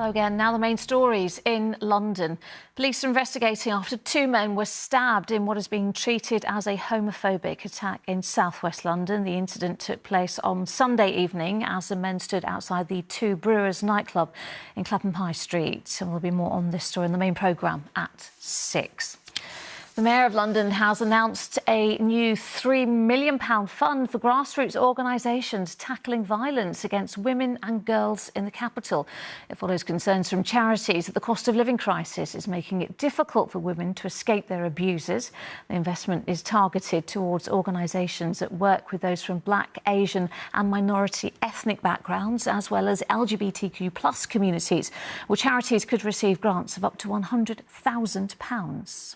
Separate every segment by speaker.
Speaker 1: Hello again. Now the main stories in London. Police are investigating after two men were stabbed in what is being treated as a homophobic attack in southwest London. The incident took place on Sunday evening as the men stood outside the Two Brewers nightclub in Clapham High Street. And there'll be more on this story in the main programme at 6. The Mayor of London has announced a new £3 million fund for grassroots organisations tackling violence against women and girls in the capital. It follows concerns from charities that the cost of living crisis is making it difficult for women to escape their abusers. The investment is targeted towards organisations that work with those from Black, Asian and minority ethnic backgrounds, as well as LGBTQ+ communities, where charities could receive grants of up to £100,000.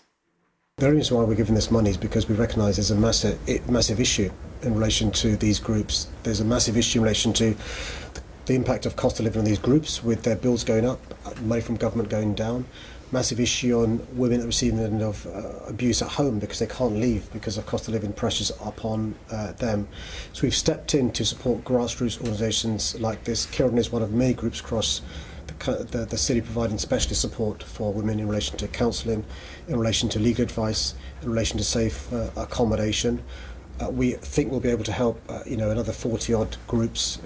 Speaker 2: The reason why we're giving this money is because we recognise there's a massive issue in relation to these groups. There's a massive issue in relation to the impact of cost of living on these groups, with their bills going up, money from government going down. Massive issue on women that receive the end of abuse at home because they can't leave because of cost of living pressures upon them. So we've stepped in to support grassroots organisations like this. Kieran is one of many groups across the city providing specialist support for women in relation to counselling, in relation to legal advice, in relation to safe accommodation. We think we'll be able to help another 40-odd groups.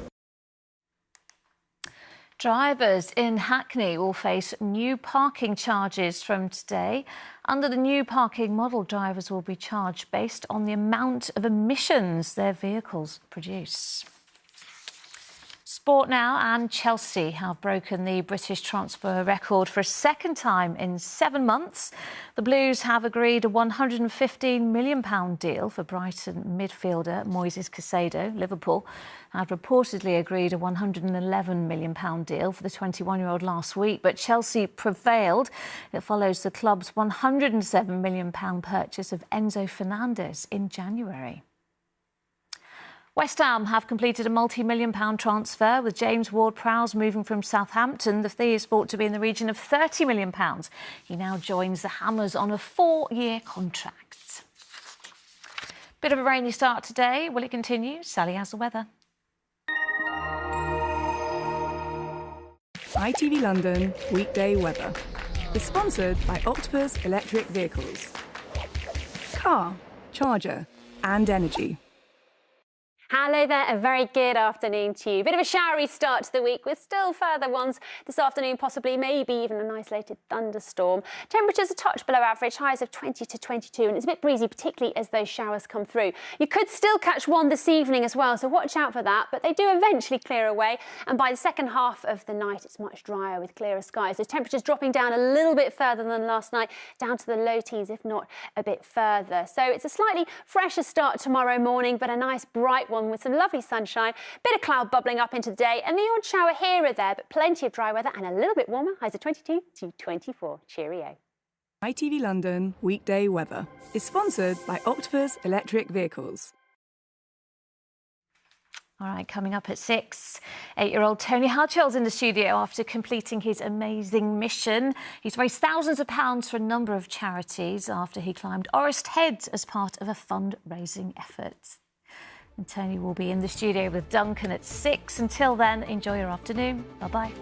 Speaker 1: Drivers in Hackney will face new parking charges from today. Under the new parking model, drivers will be charged based on the amount of emissions their vehicles produce. Sport now, and Chelsea have broken the British transfer record for a second time in 7 months. The Blues have agreed a £115 million deal for Brighton midfielder Moises Caicedo. Liverpool had reportedly agreed a £111 million deal for the 21-year-old last week, but Chelsea prevailed. It follows the club's £107 million purchase of Enzo Fernandez in January. West Ham have completed a multi-million-pound transfer, with James Ward-Prowse moving from Southampton. The fee is thought to be in the region of £30 million. He now joins the Hammers on a 4-year contract. Bit of a rainy start today. Will it continue? Sally has the weather.
Speaker 3: ITV London weekday weather is sponsored by Octopus Electric Vehicles. Car, charger and energy.
Speaker 4: Hello there, a very good afternoon to you. Bit of a showery start to the week with still further ones this afternoon, possibly maybe even an isolated thunderstorm. Temperatures a touch below average, highs of 20 to 22, and it's a bit breezy, particularly as those showers come through. You could still catch one this evening as well, so watch out for that, but they do eventually clear away, and by the second half of the night it's much drier with clearer skies. So temperatures dropping down a little bit further than last night, down to the low teens, if not a bit further. So it's a slightly fresher start tomorrow morning, but a nice bright one with some lovely sunshine, bit of cloud bubbling up into the day, and the odd shower here or there, but plenty of dry weather and a little bit warmer, highs of 22 to 24. Cheerio.
Speaker 3: ITV London weekday weather is sponsored by Octopus Electric Vehicles.
Speaker 1: All right, coming up at 6, 8-year-old Tony Hutchell's in the studio after completing his amazing mission. He's raised thousands of pounds for a number of charities after he climbed Orist Head as part of a fundraising effort. And Tony will be in the studio with Duncan at 6. Until then, enjoy your afternoon. Bye-bye.